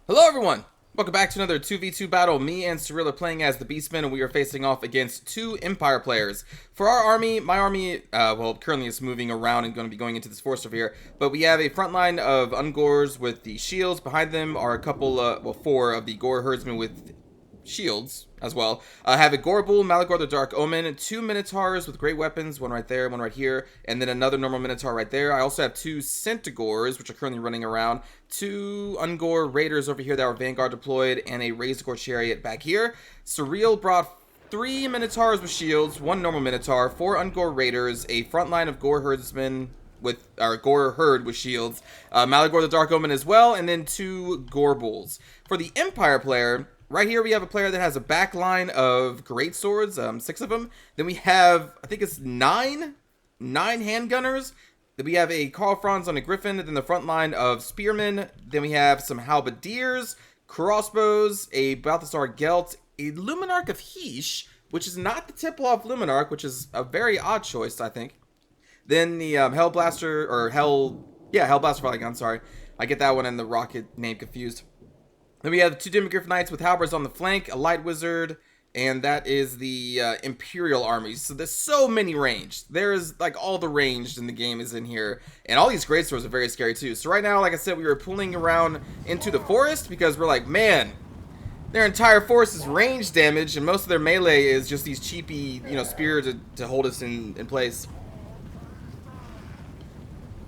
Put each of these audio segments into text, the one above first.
Hello everyone! Welcome back to another 2v2 battle. Me and Cyril are playing as the Beastmen, and we are facing off against two Empire players. For our army, my army, currently is moving around and going to be going into this forest over here, but we have a front line of Ungors with the shields. Behind them are a couple, four of the Gore herdsmen with shields as well. I have a Gorebull, Malagor the Dark Omen, two Minotaurs with great weapons, one right there, one right here, and then another normal Minotaur right there. I also have two Centaurs, which are currently running around, two Ungor Raiders over here that are Vanguard deployed, and a Razorgore Chariot back here. Cyril brought three Minotaurs with shields, one normal Minotaur, four Ungor Raiders, a front line of Gore herdsmen with our Gore herd with shields, Malagor the Dark Omen as well, and then two Gorebulls. For the Empire player, right here we have a player that has a back line of great swords, 6 of them. Then we have, I think it's nine handgunners. Then we have a Karl Franz on a Griffin, and then the front line of spearmen. Then we have some halberdiers, crossbows, a Balthasar Gelt, a Luminarch of Heesh, which is not the Templar Luminarch, which is a very odd choice, I think. Then the Hellblaster, or Hellblaster Polygon, sorry. I get that one and the rocket name confused. Then we have two Demigryph Knights with halberds on the flank, a Light Wizard, and that is the Imperial armies. So there's so many ranged. There's like all the ranged in the game is in here. And all these great swords are very scary too. So right now, like I said, we were pulling around into the forest because we're like, man, their entire force is range damage, and most of their melee is just these cheapy, spears to hold us in place.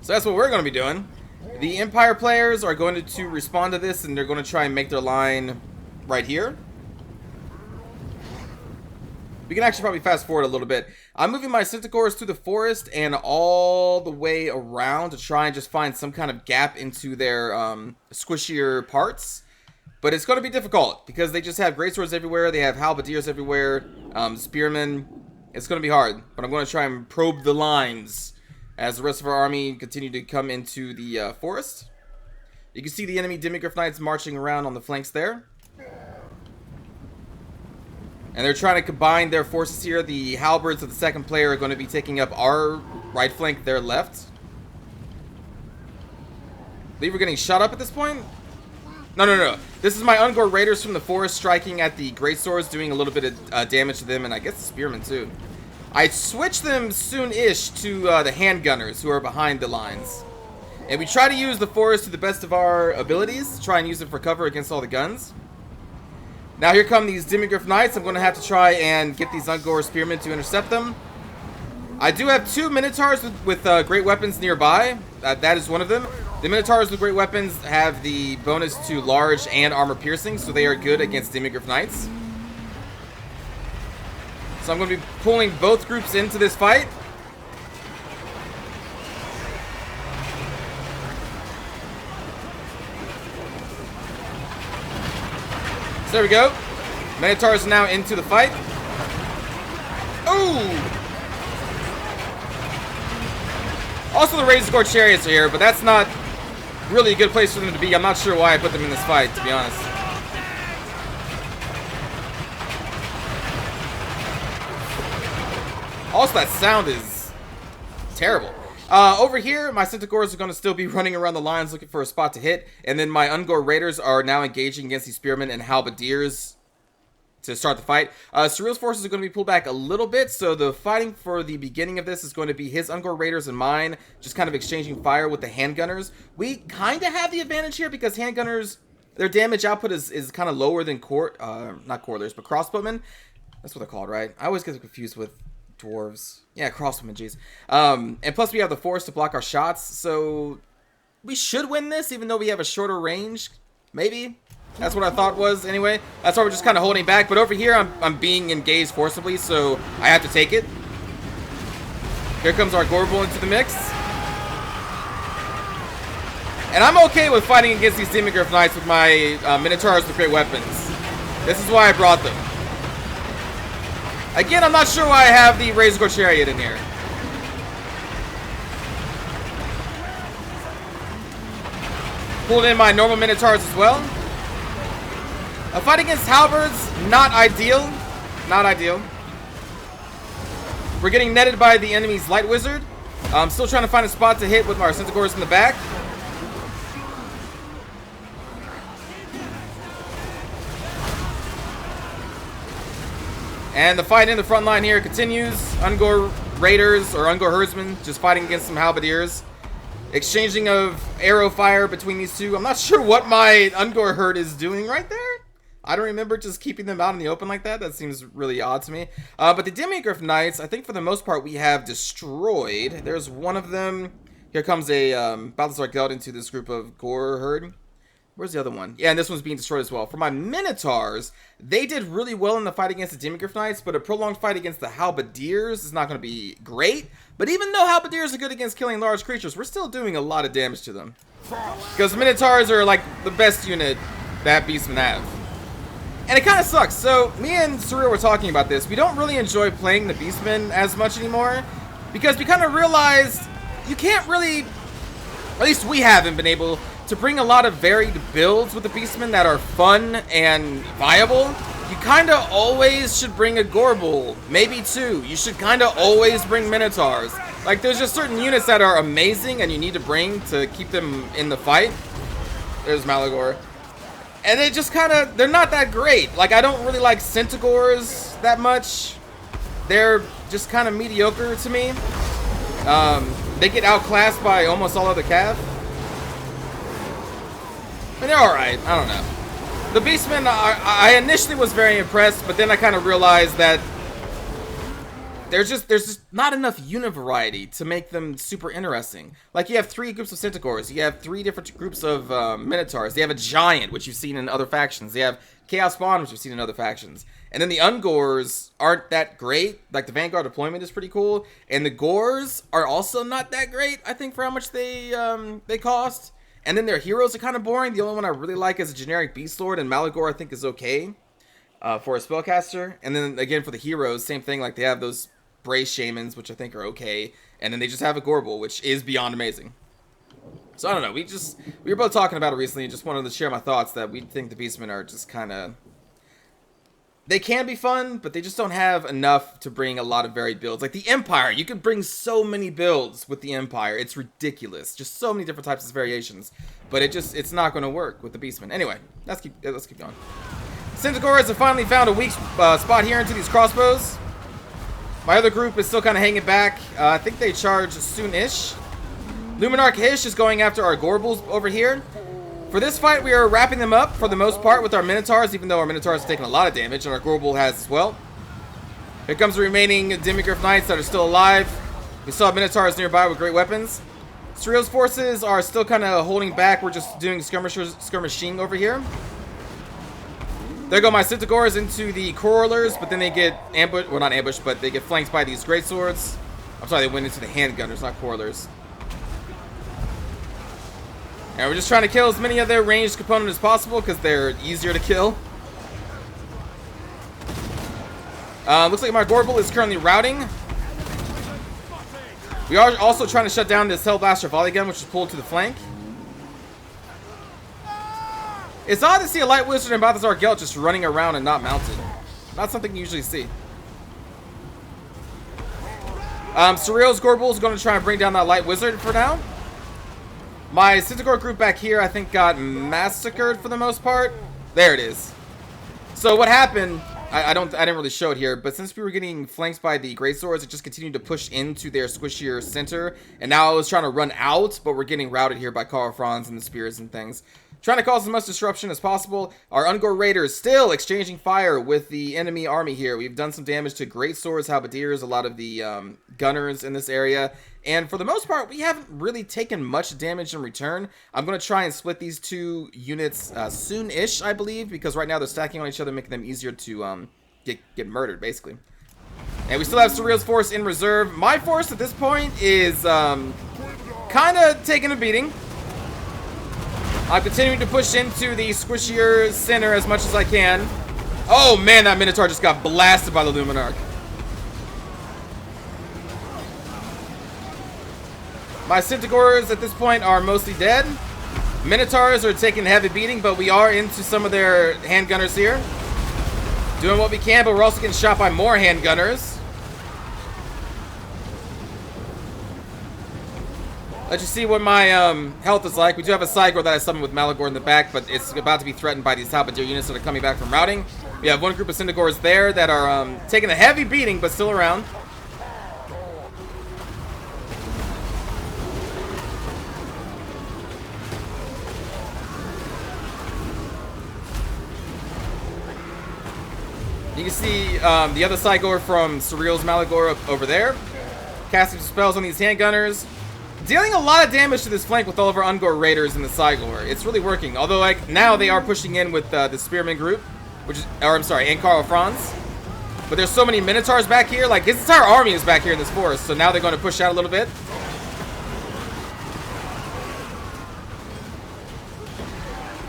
So that's what we're going to be doing. The Empire players are going to respond to this, and they're going to try and make their line right here. We can actually probably fast forward a little bit. I'm moving my Centaurs through the forest and all the way around to try and just find some kind of gap into their squishier parts. But it's going to be difficult because they just have greatswords everywhere. They have halberdiers everywhere. Spearmen. It's going to be hard, but I'm going to try and probe the lines as the rest of our army continue to come into the forest. You can see the enemy Demigryph Knights marching around on the flanks there. And they're trying to combine their forces here. The halberds of the second player are going to be taking up our right flank, their left. I believe we're getting shot up at this point. No. This is my Ungor Raiders from the forest striking at the greatswords, doing a little bit of damage to them, and I guess the spearmen too. I switched them soon-ish to the handgunners who are behind the lines. And we try to use the forest to the best of our abilities. Try and use it for cover against all the guns. Now here come these Demigryph Knights. I'm going to have to try and get these Ungor Spearmen to intercept them. I do have two Minotaurs with great weapons nearby. That is one of them. The Minotaurs with great weapons have the bonus to large and armor piercing, so they are good against Demigryph Knights. So I'm going to be pulling both groups into this fight. So there we go. Minotaurs are now into the fight. Ooh! Also, the Razorgore Chariots are here, but that's not really a good place for them to be. I'm not sure why I put them in this fight, to be honest. Also, that sound is terrible. Over here, my Centaurs are going to still be running around the lines looking for a spot to hit. And then my Ungor Raiders are now engaging against these Spearmen and Halberdiers to start the fight. Cyril's forces are going to be pulled back a little bit. So the fighting for the beginning of this is going to be his Ungor Raiders and mine, just kind of exchanging fire with the handgunners. We kind of have the advantage here because handgunners, their damage output is kind of lower than not cordlers, but crossbowmen. That's what they're called, right? I always get confused with dwarves. Yeah, crossbowmen, jeez. And plus we have the forest to block our shots, so we should win this, even though we have a shorter range. Maybe. That's what I thought was, anyway. That's why we're just kind of holding back. But over here, I'm being engaged forcibly, so I have to take it. Here comes our Gorebull into the mix. And I'm okay with fighting against these Demigryph Knights with my Minotaurs with great weapons. This is why I brought them. Again, I'm not sure why I have the Razorgore Chariot in here. Pulled in my normal Minotaurs as well. A fight against halberds, not ideal. Not ideal. We're getting netted by the enemy's Light Wizard. I'm still trying to find a spot to hit with my Centaurs in the back. And the fight in the front line here continues. Ungor Raiders or Ungor Herdsmen just fighting against some Halberdiers. Exchanging of arrow fire between these two. I'm not sure what my Ungor herd is doing right there. I don't remember just keeping them out in the open like that. That seems really odd to me. But the Demigryph Knights, I think for the most part we have destroyed. There's one of them. Here comes a Balthazar Geld into this group of Gore herd. Where's the other one? Yeah, and this one's being destroyed as well. For my Minotaurs, they did really well in the fight against the Demigryph Knights, but a prolonged fight against the Halberdiers is not going to be great. But even though Halberdiers are good against killing large creatures, we're still doing a lot of damage to them. Because Minotaurs are like the best unit that Beastmen have. And it kind of sucks. So, me and Surreal were talking about this. We don't really enjoy playing the Beastmen as much anymore. Because we kind of realized you can't really, at least we haven't been able to bring a lot of varied builds with the Beastmen that are fun and viable. You kind of always should bring a Gorbel, maybe two. You should kind of always bring Minotaurs. Like, there's just certain units that are amazing and you need to bring to keep them in the fight. There's Malagor. And they just kind of, they're not that great. Like, I don't really like Centaurs that much. They're just kind of mediocre to me. They get outclassed by almost all other cav. I mean, they're alright. I don't know. The Beastmen, I initially was very impressed, but then I kind of realized that there's just not enough unit variety to make them super interesting. Like, you have 3 groups of Centaurs, you have 3 different groups of Minotaurs, they have a Giant, which you've seen in other factions, they have Chaos Spawn, which you've seen in other factions. And then the Ungors aren't that great. Like, the Vanguard deployment is pretty cool, and the Gors are also not that great, I think, for how much they cost. And then their heroes are kind of boring. The only one I really like is a generic Beast Lord, and Malagor I think is okay for a spellcaster. And then again for the heroes, same thing. Like, they have those Brace Shamans, which I think are okay, and then they just have a Gorbel, which is beyond amazing. So I don't know. We were both talking about it recently, and just wanted to share my thoughts that we think the Beastmen are just kind of, they can be fun, but they just don't have enough to bring a lot of varied builds. Like the Empire, you could bring so many builds with the Empire. It's ridiculous. Just so many different types of variations. But it's not going to work with the Beastmen. Anyway, let's keep going. Centaurs have finally found a weak spot here into these crossbows. My other group is still kind of hanging back. I think they charge soon-ish. Luminarch Hish is going after our Gorbels over here. For this fight, we are wrapping them up for the most part with our Minotaurs, even though our Minotaurs have taken a lot of damage, and our Gorbel has as well. Here comes the remaining Demigryph Knights that are still alive. We still have Minotaurs nearby with great weapons. Surreal's forces are still kind of holding back. We're just doing skirmishing over here. There go my Centaurs into the Corollars, but then they get ambushed. Well, not ambushed, but they get flanked by these Greatswords. I'm sorry, they went into the Handgunners, not Corollars. And we're just trying to kill as many of their ranged components as possible because they're easier to kill. Looks like my Gorbel is currently routing. We are also trying to shut down this Hellblaster volley gun, which is pulled to the flank. It's odd to see a Light Wizard and Balthazar Gelt just running around and not mounted. Not something you usually see. Surreal's Gorbel is going to try and bring down that Light Wizard for now. My Centaur group back here, I think, got massacred for the most part. There it is. So what happened, I didn't really show it here, but since we were getting flanked by the Greatswords, it just continued to push into their squishier center. And now I was trying to run out, but we're getting routed here by Karl Franz and the spears and things. Trying to cause as much disruption as possible. Our Ungor Raiders still exchanging fire with the enemy army here. We've done some damage to Greatswords, Halberdiers, a lot of the gunners in this area. And for the most part, we haven't really taken much damage in return. I'm going to try and split these two units soon-ish, I believe, because right now they're stacking on each other, making them easier to get murdered, basically. And we still have Surreal's force in reserve. My force at this point is kind of taking a beating. I'm continuing to push into the squishier center as much as I can. Oh man, that Minotaur just got blasted by the Luminarch. My Centaurs at this point are mostly dead. Minotaurs are taking a heavy beating, but we are into some of their handgunners here. Doing what we can, but we're also getting shot by more handgunners. Let's just see what my health is like. We do have a Cygor that I summoned with Malagor in the back, but it's about to be threatened by these Halberdier units that are coming back from routing. We have one group of Syndicores there that are taking a heavy beating, but still around. You can see the other Cygor from Surreal's Malagor over there. Casting spells on these handgunners. Dealing a lot of damage to this flank with all of our Ungor Raiders and the Cygor. It's really working. Although, like, now they are pushing in with the Spearman group, which is, or I'm sorry, and Karl Franz. But there's so many Minotaurs back here. Like, his entire army is back here in this forest. So now they're going to push out a little bit.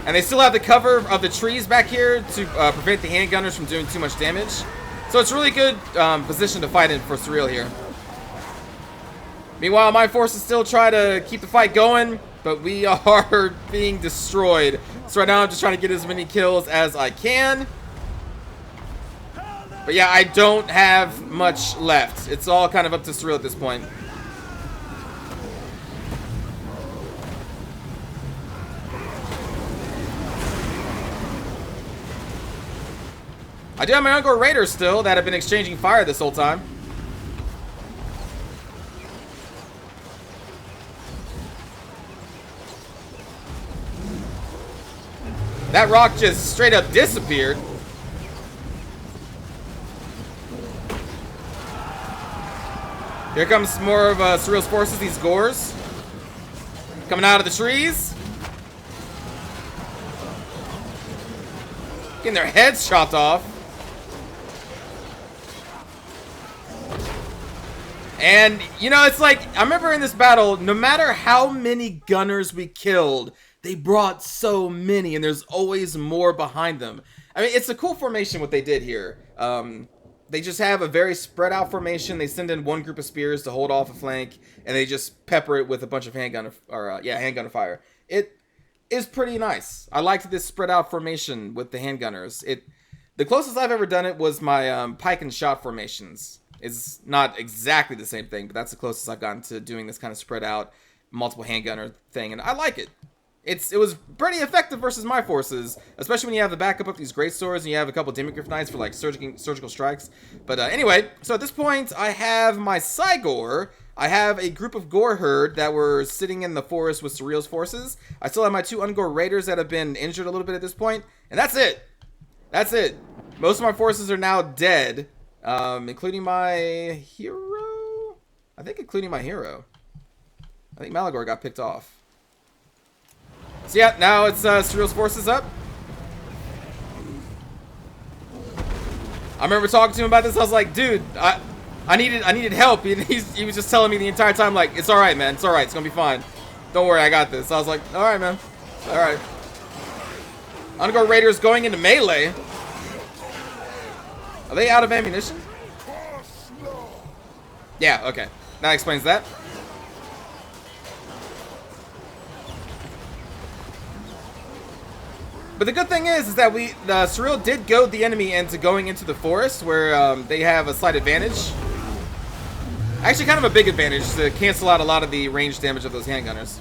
And they still have the cover of the trees back here to prevent the handgunners from doing too much damage. So it's really good position to fight in for Surreal here. Meanwhile, my forces still try to keep the fight going, but we are being destroyed. So right now I'm just trying to get as many kills as I can. But yeah, I don't have much left. It's all kind of up to Surreal at this point. I do have my Ungor Raiders still that have been exchanging fire this whole time. That rock just straight up disappeared. Here comes more of Surreal's forces, these Gors. Coming out of the trees. Getting their heads chopped off. And, you know, it's like, I remember in this battle, no matter how many gunners we killed, they brought so many, and there's always more behind them. I mean, it's a cool formation what they did here. They just have a very spread out formation. They send in one group of spears to hold off a flank, and they just pepper it with a bunch of handgun fire. It is pretty nice. I liked this spread out formation with the handgunners. The closest I've ever done it was my pike and shot formations. It's not exactly the same thing, but that's the closest I've gotten to doing this kind of spread out multiple handgunner thing, and I like it. It was pretty effective versus my forces, especially when you have the backup of these great swords and you have a couple Demigryph Knights for like surgical strikes. But anyway, so at this point I have my Cygor. I have a group of Gore Herd that were sitting in the forest with Surreal's forces. I still have my two Ungor Raiders that have been injured a little bit at this point, and that's it. That's it. Most of my forces are now dead, including my hero. I think including my hero. I think Malagor got picked off. So yeah, now it's Surreal's forces up. I remember talking to him about this. I was like, dude, I needed help. He was just telling me the entire time, like, it's all right, man. It's all right. It's gonna be fine. Don't worry, I got this. I was like, all right, man. All right. Ungor Raiders going into melee. Are they out of ammunition? Yeah. Okay. That explains that. But the good thing is that Surreal did goad the enemy into going into the forest where they have a slight advantage. Actually, kind of a big advantage to cancel out a lot of the range damage of those handgunners.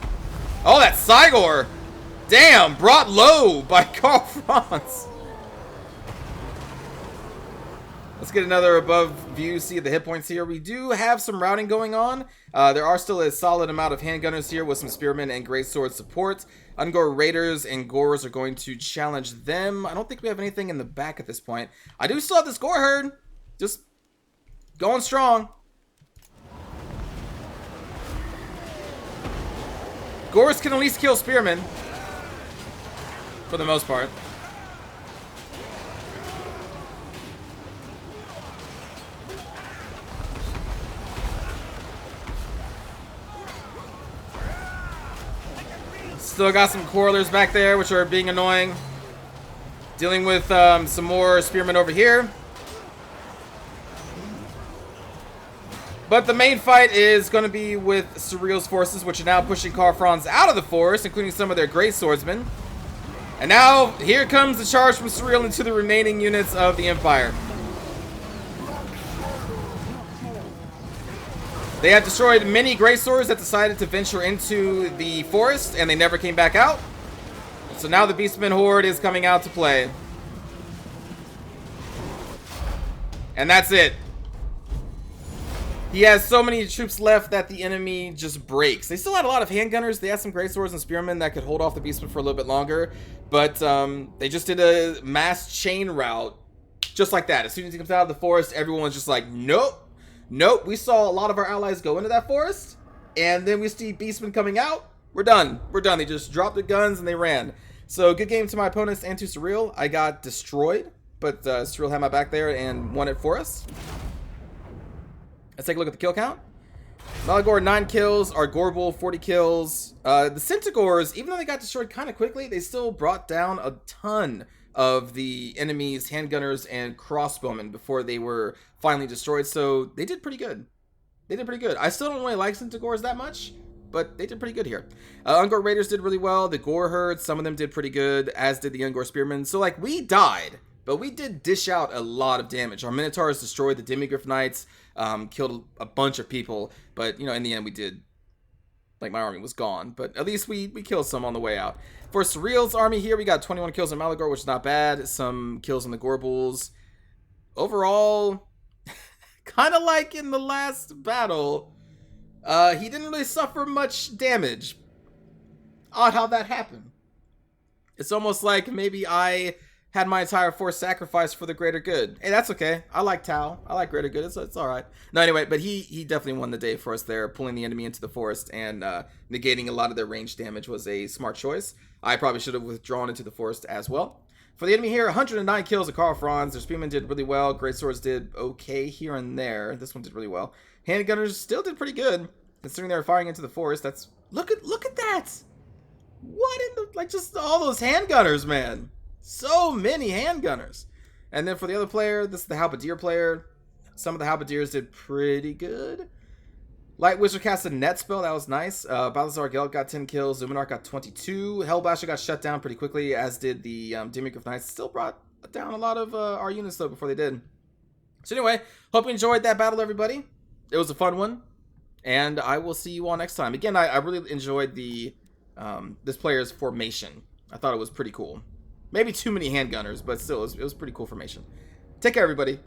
Oh, that Cygor! Damn, brought low by Karl Franz. Let's get another above view, see the hit points here. We do have some routing going on. There are still a solid amount of handgunners here with some spearmen and greatsword support. Ungor Raiders and Gores are going to challenge them. I don't think we have anything in the back at this point. I do still have this Gore Herd. Just going strong. Gores can at least kill spearmen. For the most part. Still got some Quarrelers back there, which are being annoying. Dealing with some more spearmen over here. But the main fight is going to be with Surreal's forces, which are now pushing Karl Franz out of the forest, including some of their great swordsmen. And now, here comes the charge from Surreal into the remaining units of the Empire. They had destroyed many great swords that decided to venture into the forest, and they never came back out. So now the Beastmen Horde is coming out to play. And that's it. He has so many troops left that the enemy just breaks. They still had a lot of handgunners. They had some great swords and spearmen that could hold off the Beastmen for a little bit longer. But they just did a mass chain rout just like that. As soon as he comes out of the forest, everyone's just like, nope. Nope, we saw a lot of our allies go into that forest, and then we see Beastmen coming out. We're done. We're done. They just dropped the guns and they ran. So good game to my opponents and to Surreal. I got destroyed, but Surreal had my back there and won it for us. Let's take a look at the kill count. Malagor 9 kills, our Gorbel 40 kills. The Centaurs, even though they got destroyed kind of quickly, they still brought down a ton of the enemy's handgunners and crossbowmen before they were finally destroyed. So they did pretty good. They did pretty good. I still don't really like Centaurs that much, but they did pretty good here. Ungor Raiders did really well. The Gore Herd, some of them did pretty good, as did the Ungor Spearmen. So like we died, but we did dish out a lot of damage. Our Minotaurs destroyed the Demigryph Knights, killed a bunch of people, but you know, in the end we did, like my army was gone, but at least we killed some on the way out. For Surreal's army here, we got 21 kills in Malagor, which is not bad. Some kills on the Gorbels. Overall, kind of like in the last battle, he didn't really suffer much damage. Odd how that happened. It's almost like maybe I had my entire force sacrificed for the greater good. Hey, that's okay. I like Tau. I like greater good. It's all right. No, anyway, but he definitely won the day for us there, pulling the enemy into the forest and negating a lot of their range damage was a smart choice. I probably should have withdrawn into the forest as well. For the enemy here, 109 kills of Karl Franz. Their spearmen did really well. Great swords did okay here and there. This one did really well. Handgunners still did pretty good, considering they were firing into the forest. That's look at that. What in the, like, just all those handgunners, man. So many handgunners. And then for the other player, this is the Halberdier player. Some of the Halberdiers did pretty good. Light Wizard cast a net spell. That was nice. Balthazar Gelt got 10 kills. Zuminar got 22. Hellbasher got shut down pretty quickly, as did the Demigryph Knights. Still brought down a lot of our units, though, before they did. So anyway, hope you enjoyed that battle, everybody. It was a fun one. And I will see you all next time. Again, I really enjoyed the this player's formation. I thought it was pretty cool. Maybe too many handgunners, but still, it was pretty cool formation. Take care, everybody.